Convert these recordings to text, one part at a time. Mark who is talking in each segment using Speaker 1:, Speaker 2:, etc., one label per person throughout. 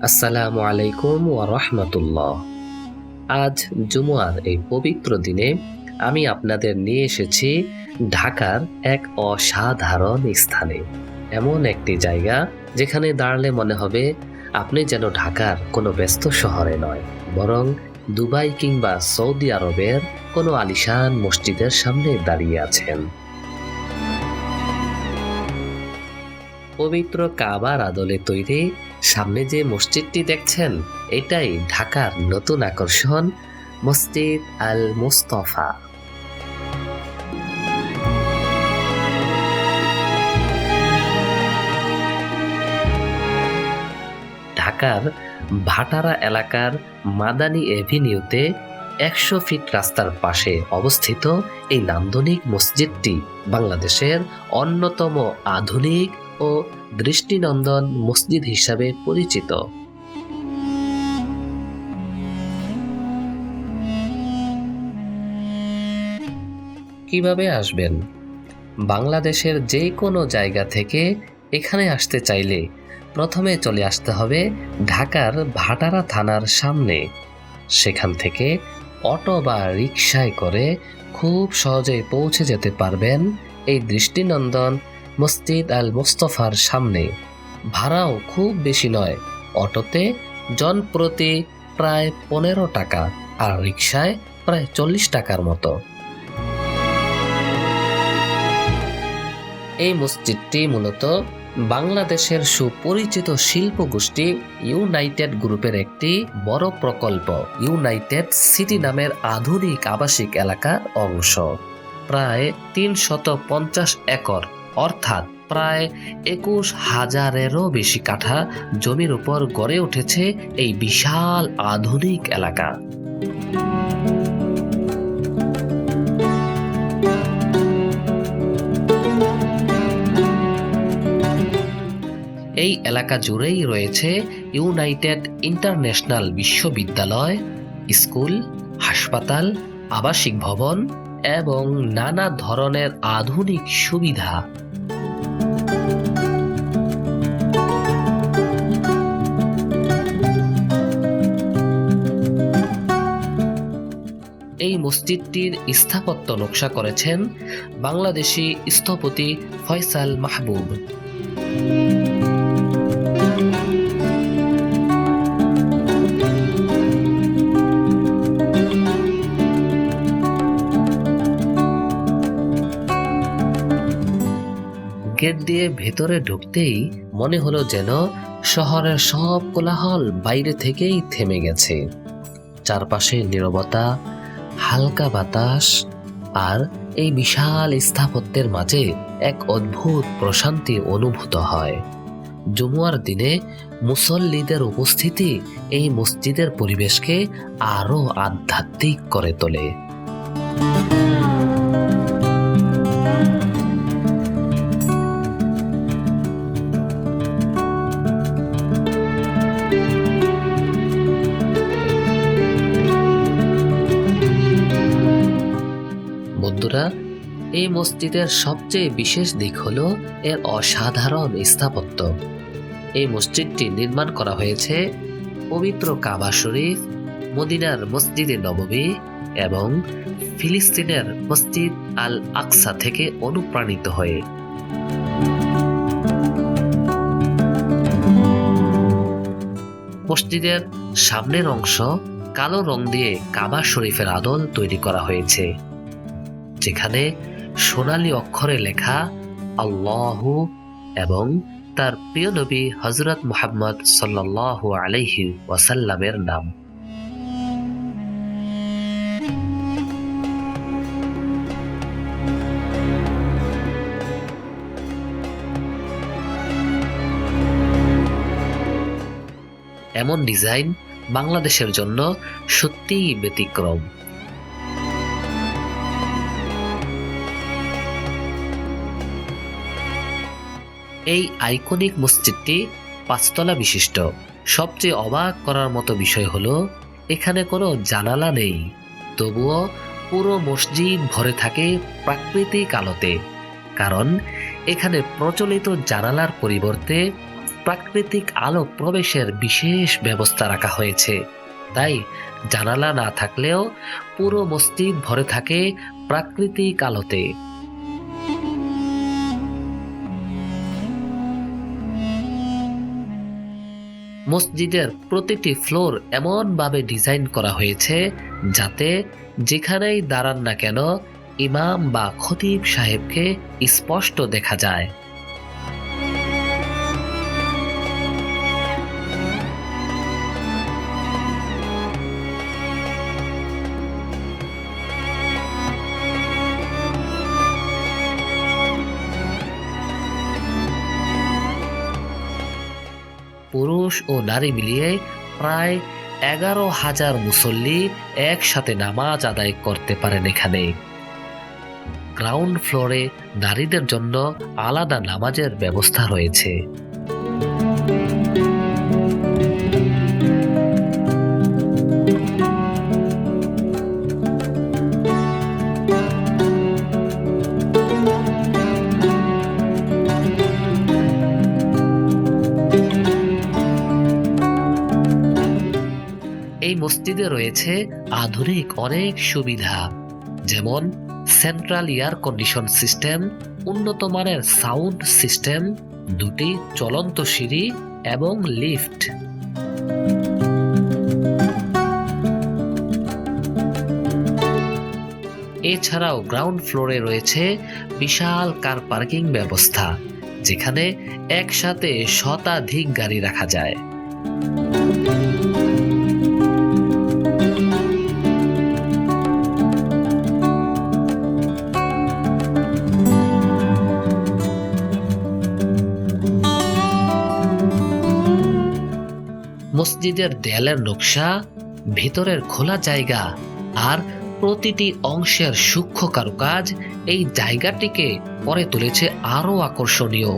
Speaker 1: আসসালামু আলাইকুম ওয়া রাহমাতুল্লাহ। আজ জুমআর এই পবিত্র দিনে আমি আপনাদের নিয়ে এসেছি ঢাকার এক অসাধারণ স্থানে। এমন একটি জায়গা যেখানে দাঁড়ালে মনে হবে আপনি যেন ঢাকার কোনো ব্যস্ত শহরে নয়, বরং দুবাই কিংবা সৌদি আরবের কোনো আলিশান মসজিদের সামনে দাঁড়িয়ে আছেন। পবিত্র কাবার আদলে তৈরি সামনে যে মসজিদটি দেখছেন, এটাই ঢাকার নতুন আকর্ষণ, মসজিদ আল মুস্তফা। ঢাকার ভাটারা এলাকার মাদানী এভিনিউতে ১০০ ফিট রাস্তার পাশে অবস্থিত এই নান্দনিক মসজিদটি বাংলাদেশের অন্যতম আধুনিক ও দৃষ্টিনন্দন মসজিদ হিসাবে পরিচিত। কিভাবে আসবেন? বাংলাদেশের যে কোনো জায়গা থেকে এখানে আসতে চাইলে প্রথমে চলে আসতে হবে ঢাকার ভাটারা থানার সামনে। সেখান থেকে অটো বা রিকশায় করে খুব সহজেই পৌঁছে যেতে পারবেন এই দৃষ্টিনন্দন মসজিদ আল মুস্তফার সামনে। ভাড়াও খুব বেশি নয়, অটোতে জন প্রতি প্রায় ১৫ টাকা আর রিকশায় প্রায় ৪০ টাকার মতো। এই মসজিদটি মূলত বাংলাদেশের সুপরিচিত শিল্প গোষ্ঠী ইউনাইটেড গ্রুপের একটি বড় প্রকল্প ইউনাইটেড সিটি নামের আধুনিক আবাসিক এলাকার অংশ। প্রায় ৩৫০ একর অর্থাৎ প্রায় ২১,০০০-এরও বেশি কাঠা জমির উপর গড়ে উঠেছে এই বিশাল আধুনিক এলাকা। এই এলাকা জুড়েই রয়েছে ইউনাইটেড ইন্টারন্যাশনাল বিশ্ববিদ্যালয়, স্কুল, হাসপাতাল, আবাসিক ভবন এবং নানা ধরনের আধুনিক সুবিধা। এই মসজিদটির স্থাপত্য নকশা করেছেন বাংলাদেশি স্থপতি ফয়সাল মাহবুব। গেট দিয়ে ভেতরে ঢুকতেই মনে হলো যেন শহরের সব কোলাহল বাইরে থেকেই থেমে গেছে। চারপাশে নীরবতা, হালকা বাতাস আর এই বিশাল স্থাপত্যের মাঝে এক অদ্ভুত প্রশান্তি অনুভূত হয়। জুমুয়ার দিনে মুসল্লিদের উপস্থিতি এই মসজিদের পরিবেশকে আরো আধ্যাত্মিক করে তোলে। বন্ধুরা, এই মসজিদের সবচেয়ে বিশেষ দিক হলো এর অসাধারণ স্থাপত্য। এই মসজিদটি নির্মাণ করা হয়েছে পবিত্র কাবা শরীফ, মদিনার মসজিদে নববী এবং ফিলিস্তিনের মসজিদ আল আকসা থেকে অনুপ্রাণিত হয়ে। মসজিদের সামনের অংশ কালো রং দিয়ে কাবা শরীফের আদল তৈরি করা হয়েছে, যেখানে সোনালী অক্ষরে লেখা আল্লাহু এবং তার প্রিয় নবী হযরত মুহাম্মদ সাল্লাল্লাহু আলাইহি ওয়াসাল্লামের নাম। এমন ডিজাইন বাংলাদেশের জন্য সত্যিই ব্যতিক্রম। এই আইকনিক মসজিদটি ৫ তলা বিশিষ্ট। সবচেয়ে অবাক করার মতো বিষয় হলো এখানে কোনো জানালা নেই, তবুও পুরো মসজিদ ভরে থাকে প্রাকৃতিক আলোতে। কারণ এখানে প্রচলিত জানালার পরিবর্তে প্রাকৃতিক আলো প্রবেশের বিশেষ ব্যবস্থা রাখা হয়েছে। তাই জানালা না থাকলেও পুরো মসজিদ ভরে থাকে প্রাকৃতিক আলোতে। মসজিদের প্রতিটি ফ্লোর এমনভাবে ডিজাইন করা হয়েছে যাতে যেখানেই দাঁড়ান না কেন ইমাম বা খতিব সাহেবকে স্পষ্ট দেখা যায়। পুরুষ ও নারী মিলিয়ে প্রায় 11,000 মুসল্লি একসাথে নামাজ আদায় করতে পারেন এখানে। গ্রাউন্ড ফ্লোরে নারীদের জন্য আলাদা নামাজের ব্যবস্থা রয়েছে। এই মসজিদে রয়েছে আধুনিক অনেক সুবিধা, যেমন সেন্ট্রাল এয়ার কন্ডিশন সিস্টেম, উন্নত মানের সাউন্ড সিস্টেম, 2টি চলন্ত সিঁড়ি এবং লিফট। এছাড়াও গ্রাউন্ড ফ্লোরে রয়েছে বিশাল কার পার্কিং ব্যবস্থা, যেখানে একসাথে শতাধিক গাড়ি রাখা যায়। মসজিদের দেয়ালের নকশা, ভিতরের খোলা জায়গা আর প্রতিটি অংশের সূক্ষ্ম কারুকাজ এই জায়গাটিকে করে তুলেছে আরো আকর্ষণীয়।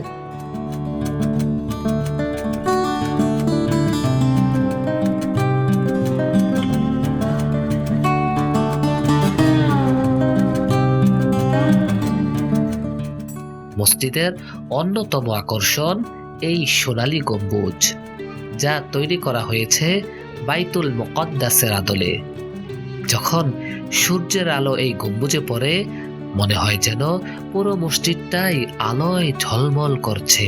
Speaker 1: মসজিদের অন্যতম আকর্ষণ এই সোনালী গম্বুজ, যা তৈরি করা হয়েছে বাইতুল মুকদ্দাসের আদলে। যখন সূর্যের আলো এই গম্বুজে পড়ে মনে হয় যেন পুরো মসজিদটাই আলোয় ঝলমল করছে।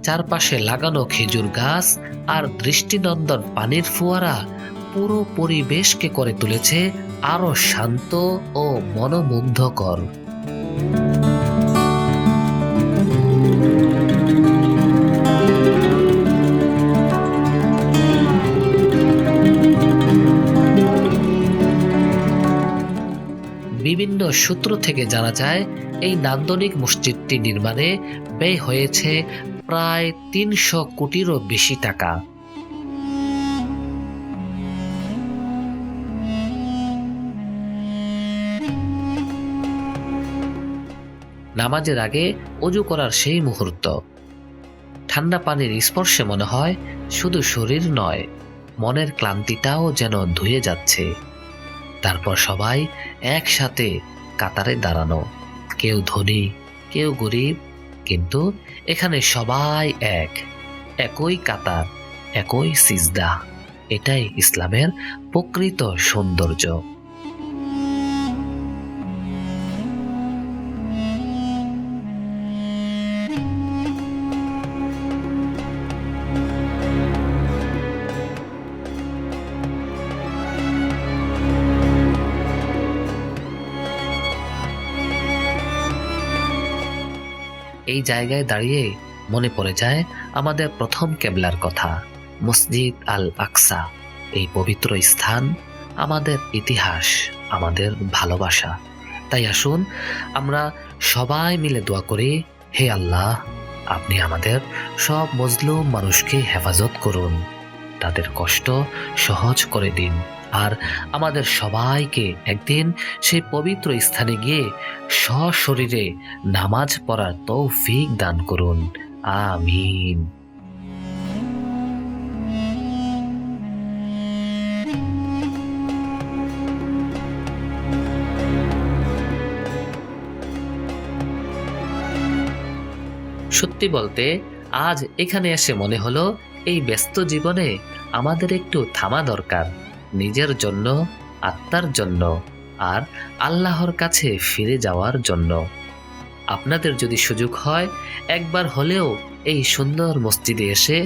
Speaker 1: চারপাশে লাগানো খেজুর গাছ আর দৃষ্টিনন্দন পানির ফোয়ারা পুরো পরিবেশকে করে তুলেছে আরো শান্ত ও মনোমুগ্ধকর। বিভিন্ন সূত্র থেকে জানা যায় এই নান্দনিক মসজিদটি নির্মাণে ব্যয় হয়েছে প্রায় 300 কোটিরও বেশি টাকা। নামাজের আগে অজু করার সেই মুহূর্ত, ঠান্ডা পানির স্পর্শে মনে হয় শুধু শরীর নয়, মনের ক্লান্তিটাও যেন ধুয়ে যাচ্ছে। তারপর সবাই একসাথে কাতারে দাঁড়ানো, কেউ ধনী কেউ গরিব, কিন্তু এখানে সবাই একই কাতার, একই সিজদা। এটাই ইসলামের প্রকৃত সৌন্দর্য। এই জায়গায় দাঁড়িয়ে মনে পড়ে যায় আমাদের প্রথম কেবলার কথা, মসজিদ আল আকসা। এই পবিত্র স্থান আমাদের ইতিহাস, আমাদের ভালোবাসা। তাই আসুন আমরা সবাই মিলে দোয়া করি, হে আল্লাহ, আপনি আমাদের সব মজলুম মানুষকে হেফাজত করুন, তাদের কষ্ট সহজ করে দিন। আর আমাদের সবাইকে একদিন সেই পবিত্র স্থানে গিয়ে সশরীরে নামাজ পড়ার তৌফিক দান করুন। আমিন। সত্যি বলতে আজ এখানে এসে মনে হলো এই ব্যস্ত জীবনে আমাদের একটু থামা দরকার, নিজের জন্য, আত্মার জন্য আর আল্লাহর কাছে ফিরে যাওয়ার জন্য। আপনাদের যদি সুযোগ হয় একবার হলেও এই সুন্দর মসজিদে এসে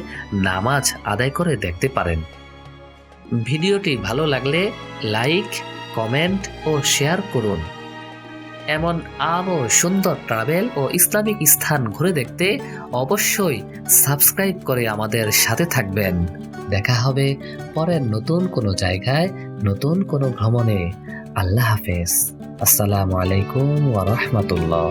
Speaker 1: নামাজ আদায় করে দেখতে পারেন। ভিডিওটি ভালো লাগলে লাইক, কমেন্ট ও শেয়ার করুন। এমন আরও সুন্দর ট্রাভেল ও ইসলামিক স্থান ঘুরে দেখতে অবশ্যই সাবস্ক্রাইব করে আমাদের সাথে থাকবেন। দেখা হবে পরের নতুন কোনো জায়গায়, নতুন কোনো ভ্রমণে। আল্লাহ হাফেজ। আসসালামু আলাইকুম ওয়া রাহমাতুল্লাহ।